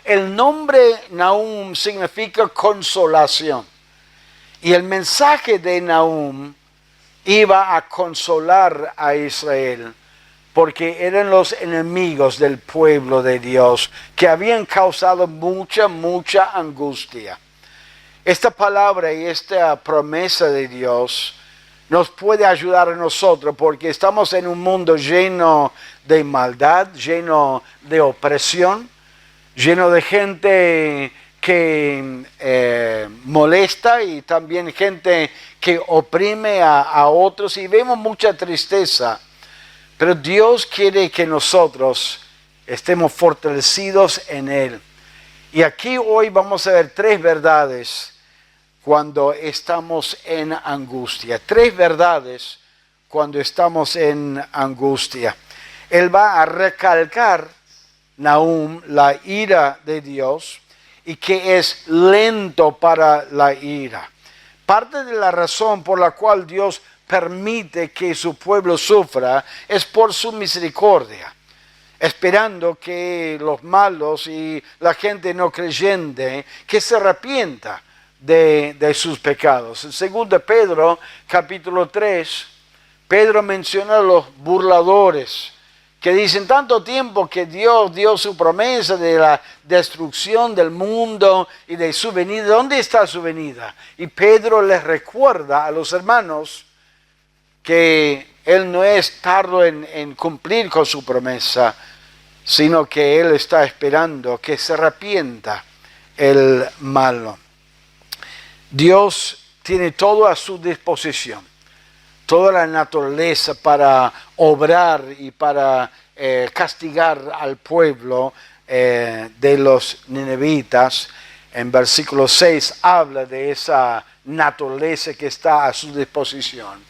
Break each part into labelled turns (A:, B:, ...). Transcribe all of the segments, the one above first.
A: el nombre Nahum significa consolación. Y el mensaje de Nahum iba a consolar a Israel, porque eran los enemigos del pueblo de Dios, que habían causado mucha angustia. Esta palabra y esta promesa de Dios nos puede ayudar a nosotros, porque estamos en un mundo lleno de maldad, lleno de opresión, lleno de gente que molesta y también gente que oprime a otros, y vemos mucha tristeza. Pero Dios quiere que nosotros estemos fortalecidos en Él. Y aquí hoy vamos a ver 3 verdades cuando estamos en angustia. 3 verdades cuando estamos en angustia. Él va a recalcar, Nahum, la ira de Dios y que es lento para la ira. Parte de la razón por la cual Dios permite que su pueblo sufra es por su misericordia, esperando que los malos y la gente no creyente que se arrepienta de sus pecados. En 2 Pedro capítulo 3, Pedro menciona a los burladores que dicen tanto tiempo que Dios dio su promesa de la destrucción del mundo y de su venida. ¿Dónde está su venida? Y Pedro les recuerda a los hermanos que Él no es tardo en cumplir con su promesa, sino que Él está esperando que se arrepienta el malo. Dios tiene todo a su disposición, toda la naturaleza para obrar y para castigar al pueblo de los ninevitas. En versículo 6 habla de esa naturaleza que está a su disposición.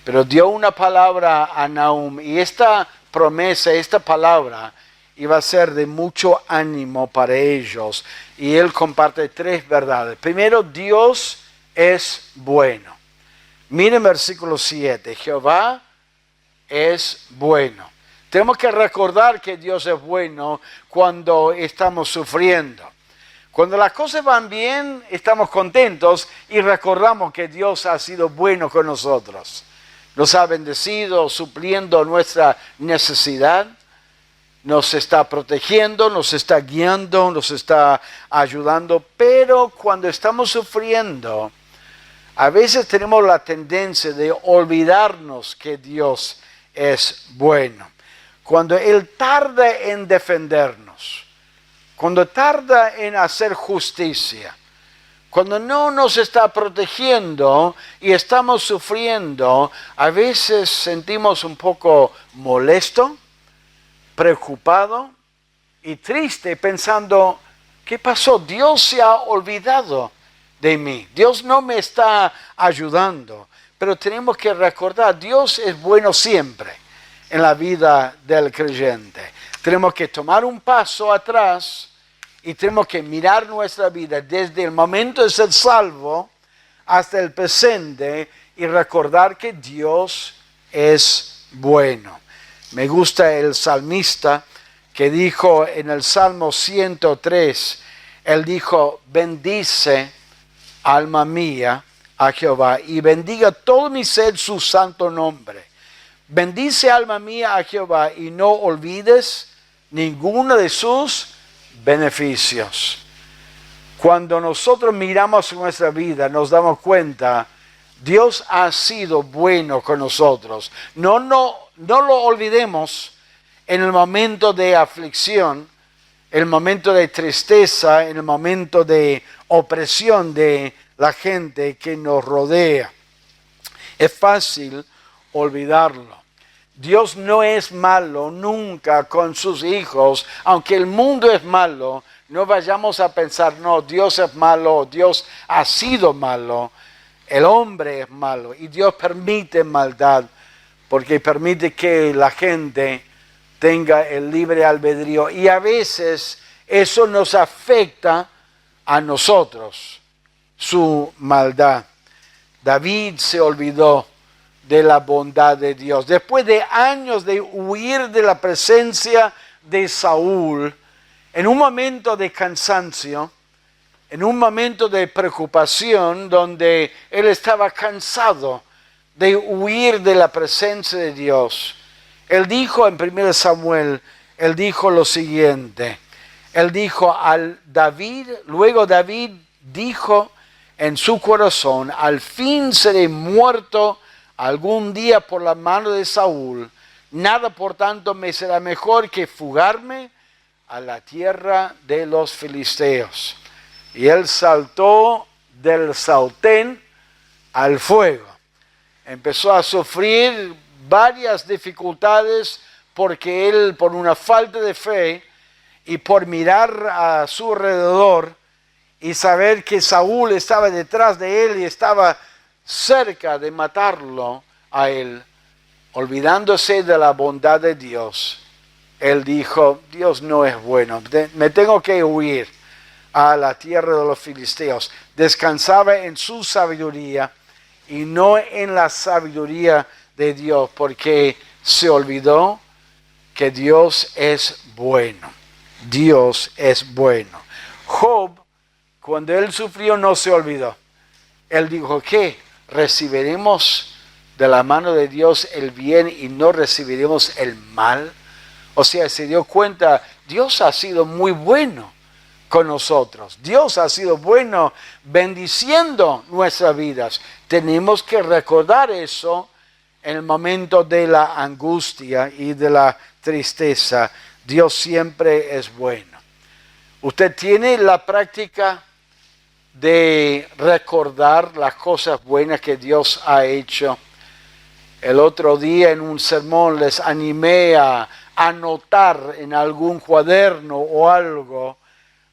A: Pero dio una palabra a Nahum, y esta promesa, esta palabra, iba a ser de mucho ánimo para ellos. Y él comparte 3 verdades. Primero, Dios es bueno. Miren versículo 7, Jehová es bueno. Tenemos que recordar que Dios es bueno cuando estamos sufriendo. Cuando las cosas van bien, estamos contentos y recordamos que Dios ha sido bueno con nosotros. Nos ha bendecido, supliendo nuestra necesidad. Nos está protegiendo, nos está guiando, nos está ayudando. Pero cuando estamos sufriendo, a veces tenemos la tendencia de olvidarnos que Dios es bueno. Cuando Él tarda en defendernos, cuando tarda en hacer justicia, cuando no nos está protegiendo y estamos sufriendo, a veces sentimos un poco molesto, preocupado y triste, pensando, ¿qué pasó? Dios se ha olvidado de mí. Dios no me está ayudando. Pero tenemos que recordar, Dios es bueno siempre en la vida del creyente. Tenemos que tomar un paso atrás y tenemos que mirar nuestra vida desde el momento de ser salvo hasta el presente y recordar que Dios es bueno. Me gusta el salmista que dijo en el Salmo 103, él dijo, bendice alma mía a Jehová y bendiga todo mi ser su santo nombre. Bendice alma mía a Jehová y no olvides ninguno de sus beneficios. Cuando nosotros miramos nuestra vida, nos damos cuenta, Dios ha sido bueno con nosotros. No lo olvidemos en el momento de aflicción, en el momento de tristeza, en el momento de opresión de la gente que nos rodea. Es fácil olvidarlo. Dios no es malo nunca con sus hijos. Aunque el mundo es malo, no vayamos a pensar, no, Dios es malo, Dios ha sido malo. El hombre es malo y Dios permite maldad porque permite que la gente tenga el libre albedrío. Y a veces eso nos afecta a nosotros, su maldad. David se olvidó de la bondad de Dios. Después de años de huir de la presencia de Saúl, en un momento de cansancio, en un momento de preocupación, donde él estaba cansado de huir de la presencia de Dios, él dijo en 1 Samuel, él dijo lo siguiente, él dijo al David, luego David dijo en su corazón, al fin seré muerto algún día por la mano de Saúl, nada por tanto me será mejor que fugarme a la tierra de los filisteos. Y él saltó del Saltén al fuego. Empezó a sufrir varias dificultades porque él, por una falta de fe y por mirar a su alrededor y saber que Saúl estaba detrás de él y estaba cerca de matarlo a él, olvidándose de la bondad de Dios, él dijo, Dios no es bueno, me tengo que huir a la tierra de los filisteos. Descansaba en su sabiduría y no en la sabiduría de Dios, porque se olvidó que Dios es bueno. Dios es bueno. Job, cuando él sufrió, no se olvidó. Él dijo, ¿qué? ¿Recibiremos de la mano de Dios el bien y no recibiremos el mal? O sea, se dio cuenta, Dios ha sido muy bueno con nosotros. Dios ha sido bueno bendiciendo nuestras vidas. Tenemos que recordar eso en el momento de la angustia y de la tristeza. Dios siempre es bueno. Usted tiene la práctica de recordar las cosas buenas que Dios ha hecho. El otro día en un sermón les animé a anotar en algún cuaderno o algo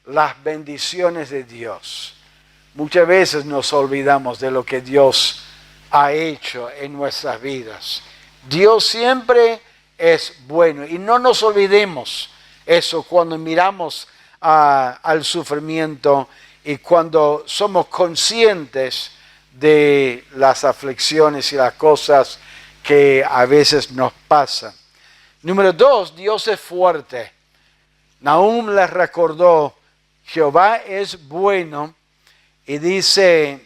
A: las bendiciones de Dios. Muchas veces nos olvidamos de lo que Dios ha hecho en nuestras vidas. Dios siempre es bueno y no nos olvidemos eso cuando miramos al sufrimiento y cuando somos conscientes de las aflicciones y las cosas que a veces nos pasan. Número 2, Dios es fuerte. Nahum les recordó, Jehová es bueno y dice,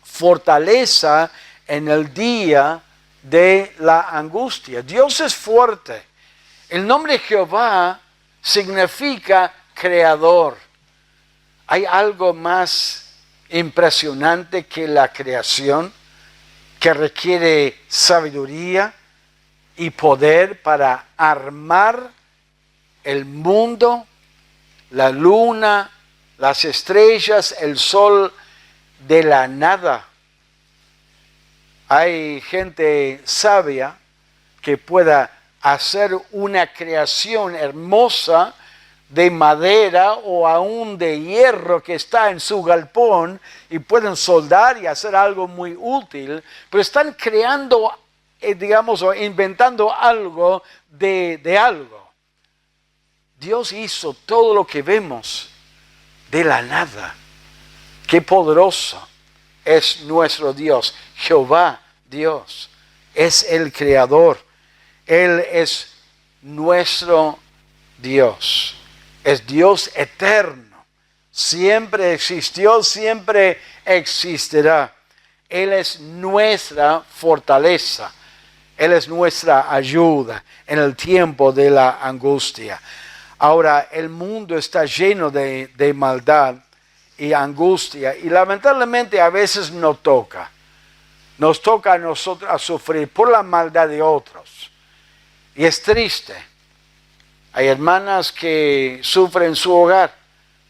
A: fortaleza en el día de la angustia. Dios es fuerte. El nombre Jehová significa creador. ¿Hay algo más impresionante que la creación que requiere sabiduría y poder para armar el mundo, la luna, las estrellas, el sol de la nada? Hay gente sabia que pueda hacer una creación hermosa de madera o aún de hierro que está en su galpón y pueden soldar y hacer algo muy útil, pero están creando, digamos, o inventando algo de algo. Dios hizo todo lo que vemos de la nada. Qué poderoso es nuestro Dios. Jehová, Dios, es el creador. Él es nuestro Dios. Es Dios eterno. Siempre existió, siempre existirá. Él es nuestra fortaleza. Él es nuestra ayuda en el tiempo de la angustia. Ahora, el mundo está lleno de maldad y angustia y lamentablemente a veces nos toca a nosotros a sufrir por la maldad de otros. Y es triste. Hay hermanas que sufren en su hogar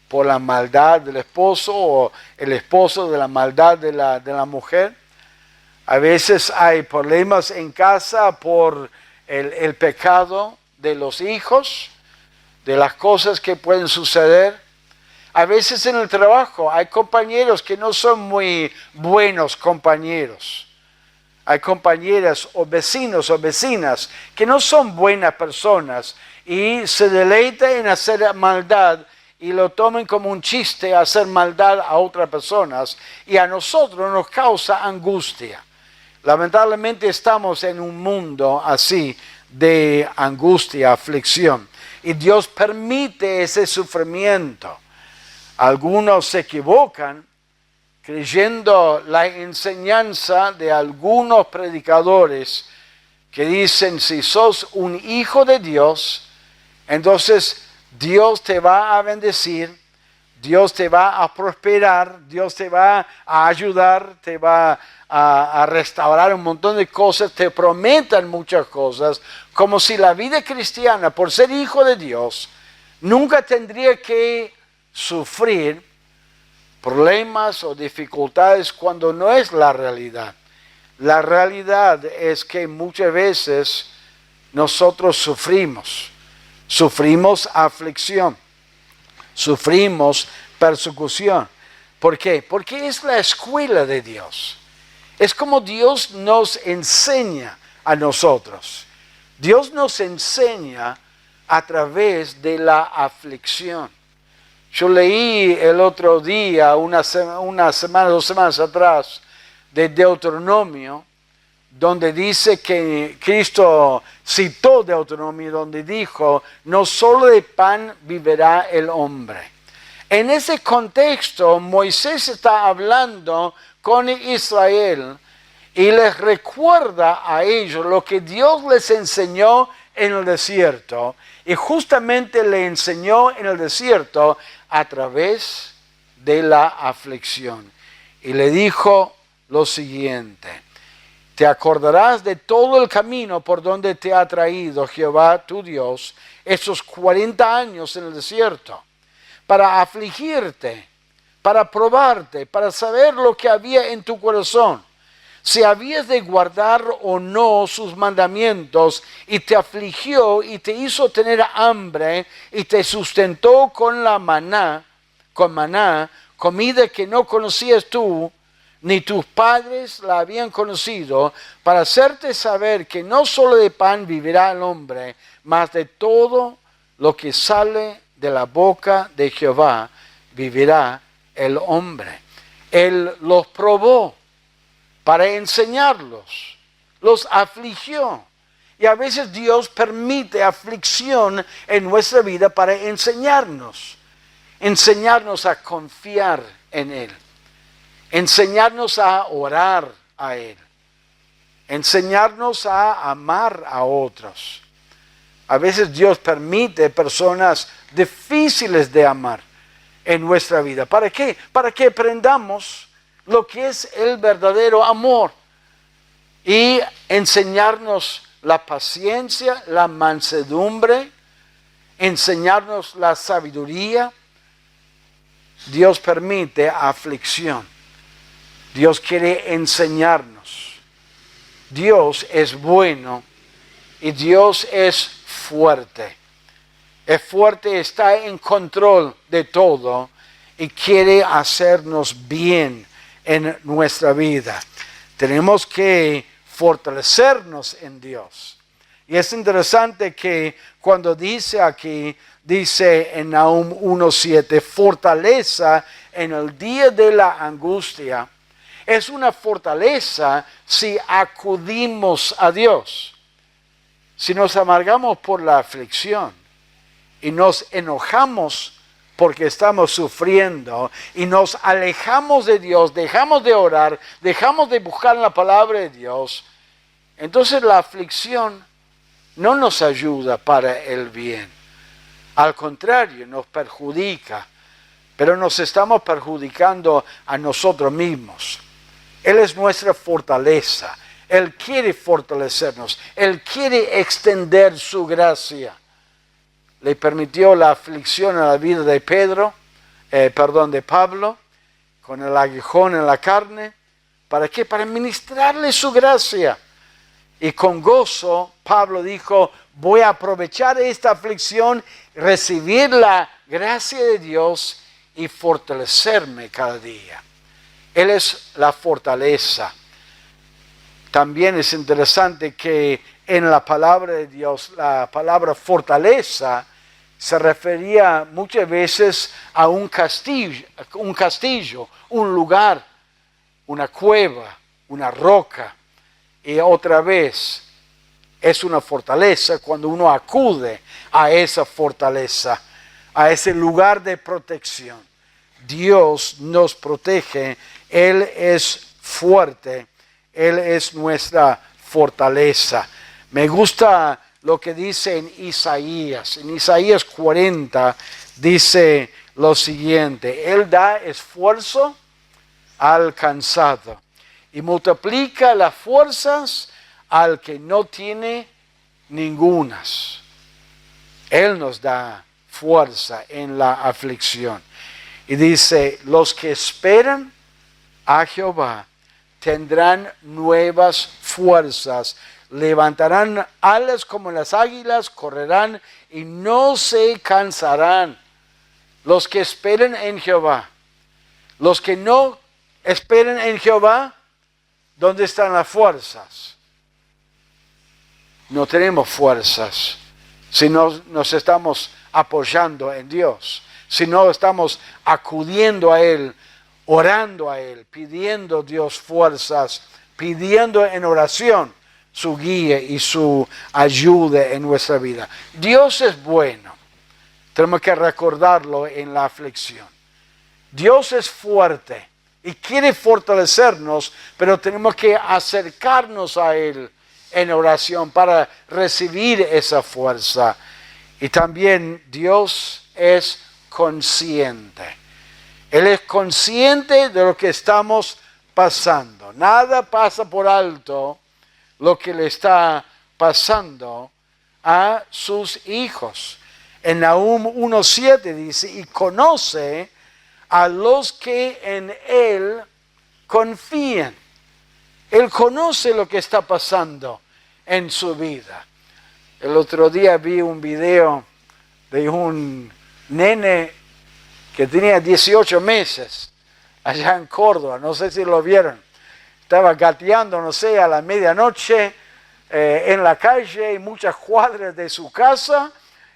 A: por la maldad del esposo o el esposo de la maldad de la mujer. A veces hay problemas en casa por el pecado de los hijos, de las cosas que pueden suceder. A veces en el trabajo hay compañeros que no son muy buenos compañeros. Hay compañeras o vecinos o vecinas que no son buenas personas y se deleitan en hacer maldad y lo tomen como un chiste hacer maldad a otras personas y a nosotros nos causa angustia. Lamentablemente estamos en un mundo así de angustia, aflicción. y Dios permite ese sufrimiento. Algunos se equivocan creyendo la enseñanza de algunos predicadores que dicen, si sos un hijo de Dios, entonces Dios te va a bendecir, Dios te va a prosperar, Dios te va a ayudar, te va a restaurar un montón de cosas, te prometen muchas cosas, como si la vida cristiana, por ser hijo de Dios, nunca tendría que sufrir problemas o dificultades cuando no es la realidad. La realidad es que muchas veces nosotros sufrimos aflicción, sufrimos persecución. ¿Por qué? Porque es la escuela de Dios. Es como Dios nos enseña a nosotros. Dios nos enseña a través de la aflicción. Yo leí el otro día, una semana, 2 semanas atrás, de Deuteronomio, donde dice que Cristo citó Deuteronomio, donde dijo, no solo de pan vivirá el hombre. En ese contexto, Moisés está hablando con Israel y les recuerda a ellos lo que Dios les enseñó en el desierto. Y justamente le enseñó en el desierto a través de la aflicción. Y le dijo lo siguiente: te acordarás de todo el camino por donde te ha traído Jehová tu Dios estos 40 años en el desierto, para afligirte, para probarte, para saber lo que había en tu corazón, si habías de guardar o no sus mandamientos, y te afligió y te hizo tener hambre y te sustentó con maná, comida que no conocías tú, ni tus padres la habían conocido, para hacerte saber que no solo de pan vivirá el hombre, mas de todo lo que sale de la boca de Jehová vivirá el hombre. Él los probó para enseñarlos, los afligió. Y a veces Dios permite aflicción en nuestra vida para enseñarnos a confiar en Él, enseñarnos a orar a Él, enseñarnos a amar a otros. A veces Dios permite personas difíciles de amar en nuestra vida. ¿Para qué? Para que aprendamos lo que es el verdadero amor y enseñarnos la paciencia, la mansedumbre, enseñarnos la sabiduría. Dios permite aflicción. Dios quiere enseñarnos. Dios es bueno y Dios es fuerte. Es fuerte, está en control de todo y quiere hacernos bien en nuestra vida. Tenemos que fortalecernos en Dios. Y es interesante que cuando dice aquí, dice en Nahum 1:7, fortaleza en el día de la angustia, es una fortaleza si acudimos a Dios. Si nos amargamos por la aflicción y nos enojamos porque estamos sufriendo y nos alejamos de Dios, dejamos de orar, dejamos de buscar la palabra de Dios, entonces la aflicción no nos ayuda para el bien. Al contrario, nos perjudica, pero nos estamos perjudicando a nosotros mismos. Él es nuestra fortaleza. Él quiere fortalecernos. Él quiere extender su gracia. Le permitió la aflicción a la vida de de Pablo, con el aguijón en la carne. ¿Para qué? Para ministrarle su gracia. Y con gozo, Pablo dijo, voy a aprovechar esta aflicción, recibir la gracia de Dios y fortalecerme cada día. Él es la fortaleza. También es interesante que en la palabra de Dios, la palabra fortaleza se refería muchas veces a un castillo, un lugar, una cueva, una roca. Y otra vez, es una fortaleza cuando uno acude a esa fortaleza, a ese lugar de protección. Dios nos protege, Él es fuerte, Él es nuestra fortaleza. Me gusta lo que dice en Isaías 40 dice lo siguiente: Él da esfuerzo al cansado y multiplica las fuerzas al que no tiene ningunas. Él nos da fuerza en la aflicción. Y dice, los que esperan a Jehová tendrán nuevas fuerzas, levantarán alas como las águilas, correrán y no se cansarán. Los que esperen en Jehová. Los que no esperen en Jehová, ¿dónde están las fuerzas? No tenemos fuerzas si no nos estamos apoyando en Dios, si no estamos acudiendo a Él, orando a Él, pidiendo a Dios fuerzas, pidiendo en oración su guía y su ayuda en nuestra vida. Dios es bueno, tenemos que recordarlo en la aflicción. Dios es fuerte y quiere fortalecernos, pero tenemos que acercarnos a Él en oración para recibir esa fuerza. Y también Dios es consciente. Él es consciente de lo que estamos pasando. Nada pasa por alto lo que le está pasando a sus hijos. En Nahum 1:7 dice, y conoce a los que en Él confían. Él conoce lo que está pasando en su vida. El otro día vi un video de un nene que tenía 18 meses allá en Córdoba, no sé si lo vieron. Estaba gateando, no sé, a la medianoche en la calle, en muchas cuadras de su casa,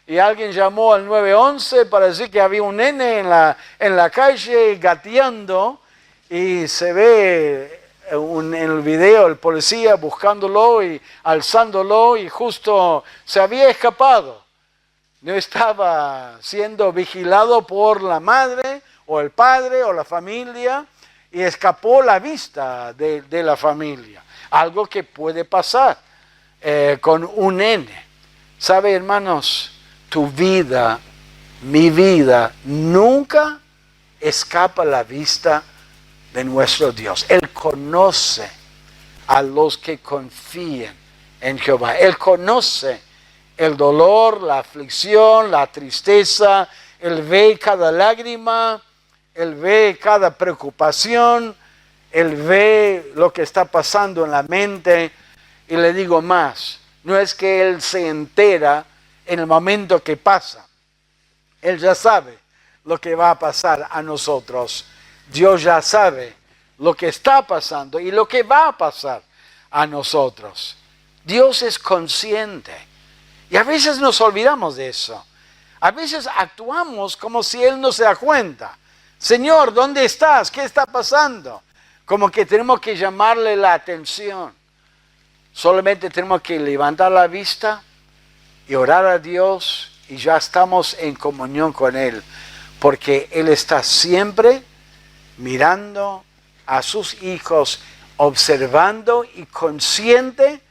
A: y alguien llamó al 911 para decir que había un nene en la calle gateando, y se ve en el video el policía buscándolo y alzándolo, y justo se había escapado. No estaba siendo vigilado por la madre o el padre o la familia, y escapó la vista de la familia. Algo que puede pasar con un nene. ¿Sabe, hermanos? Tu vida, mi vida, nunca escapa la vista de nuestro Dios. Él conoce a los que confían en Jehová. Él conoce el dolor, la aflicción, la tristeza. Él ve cada lágrima, Él ve cada preocupación, Él ve lo que está pasando en la mente. Y le digo más, no es que Él se entera en el momento que pasa. Él ya sabe lo que va a pasar a nosotros. Dios ya sabe lo que está pasando y lo que va a pasar a nosotros. Dios es consciente. Y a veces nos olvidamos de eso. A veces actuamos como si Él no se da cuenta. Señor, ¿dónde estás? ¿Qué está pasando? Como que tenemos que llamarle la atención. Solamente tenemos que levantar la vista y orar a Dios, y ya estamos en comunión con Él, porque Él está siempre mirando a sus hijos, observando y consciente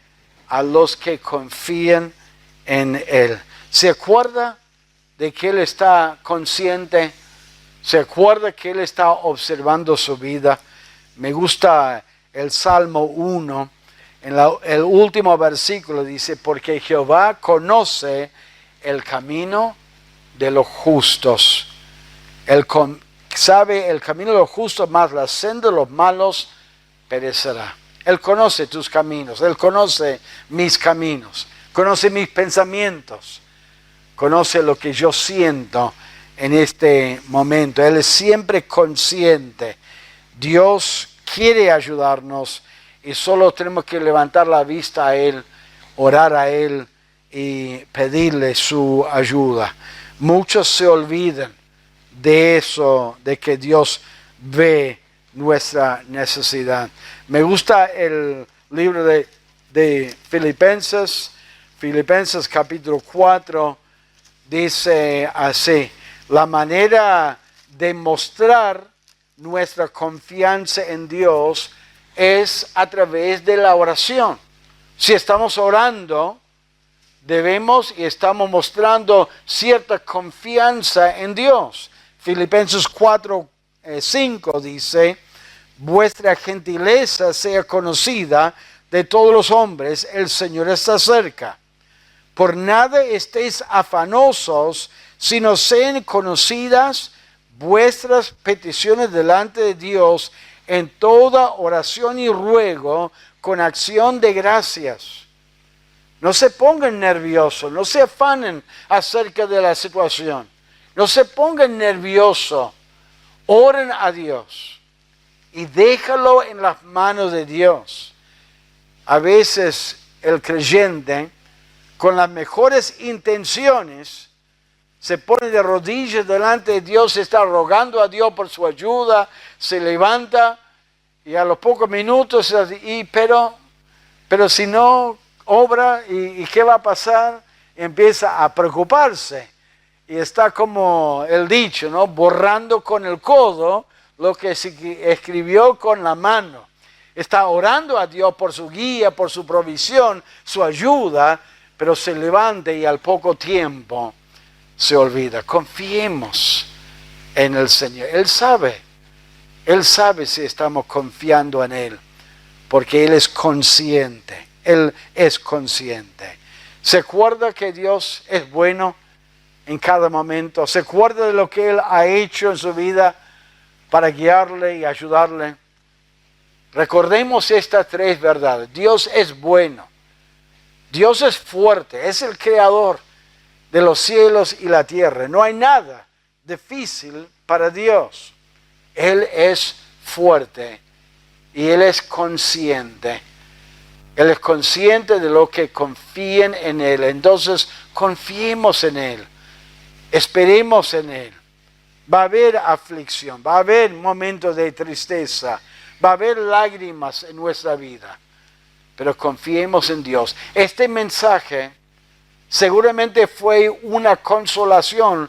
A: a los que confían en Él. ¿Se acuerda de que Él está consciente? ¿Se acuerda que Él está observando su vida? Me gusta el Salmo 1, en el último versículo dice, porque Jehová conoce el camino de los justos. Él sabe el camino de los justos, mas la senda de los malos perecerá. Él conoce tus caminos, Él conoce mis caminos, conoce mis pensamientos, conoce lo que yo siento en este momento. Él es siempre consciente. Dios quiere ayudarnos y solo tenemos que levantar la vista a Él, orar a Él y pedirle su ayuda. Muchos se olvidan de eso, de que Dios ve nuestra necesidad. Me gusta el libro de Filipenses, Filipenses capítulo 4 dice así: la manera de mostrar nuestra confianza en Dios es a través de la oración. Si estamos orando, debemos y estamos mostrando cierta confianza en Dios. Filipenses 4:5 dice: vuestra gentileza sea conocida de todos los hombres, el Señor está cerca. Por nada estéis afanosos, sino sean conocidas vuestras peticiones delante de Dios en toda oración y ruego con acción de gracias. No se pongan nerviosos, no se afanen acerca de la situación. No se pongan nerviosos. Oren a Dios y déjalo en las manos de Dios. A veces el creyente, con las mejores intenciones, se pone de rodillas delante de Dios, está rogando a Dios por su ayuda, se levanta y a los pocos minutos, pero si no obra, ¿y qué va a pasar? Empieza a preocuparse y está como el dicho, ¿no? Borrando con el codo lo que se escribió con la mano. Está orando a Dios por su guía, por su provisión, su ayuda, pero se levanta y al poco tiempo se olvida. Confiemos en el Señor. Él sabe si estamos confiando en Él, porque Él es consciente. Él es consciente. ¿Se acuerda que Dios es bueno en cada momento? ¿Se acuerda de lo que Él ha hecho en su vida para guiarle y ayudarle? Recordemos estas tres verdades. Dios es bueno. Dios es fuerte. Es el creador de los cielos y la tierra. No hay nada difícil para Dios. Él es fuerte y Él es consciente. Él es consciente de lo que confíen en Él. Entonces, confiemos en Él. Esperemos en Él. Va a haber aflicción, va a haber momentos de tristeza, va a haber lágrimas en nuestra vida. Pero confiemos en Dios. Este mensaje seguramente fue una consolación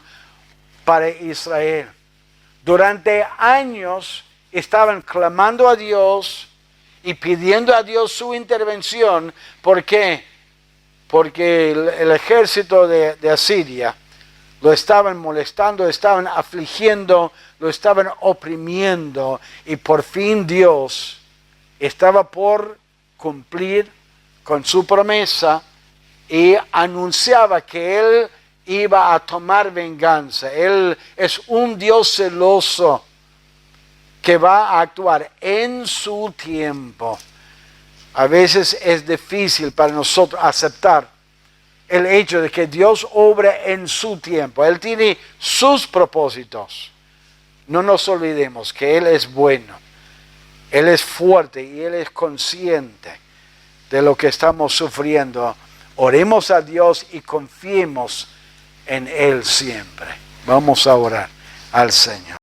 A: para Israel. Durante años estaban clamando a Dios y pidiendo a Dios su intervención. ¿Por qué? Porque el ejército de Asiria lo estaban molestando, estaban afligiendo, lo estaban oprimiendo. Y por fin Dios estaba por cumplir con su promesa y anunciaba que Él iba a tomar venganza. Él es un Dios celoso que va a actuar en su tiempo. A veces es difícil para nosotros aceptar el hecho de que Dios obra en su tiempo. Él tiene sus propósitos. No nos olvidemos que Él es bueno, Él es fuerte y Él es consciente de lo que estamos sufriendo. Oremos a Dios y confiemos en Él siempre. Vamos a orar al Señor.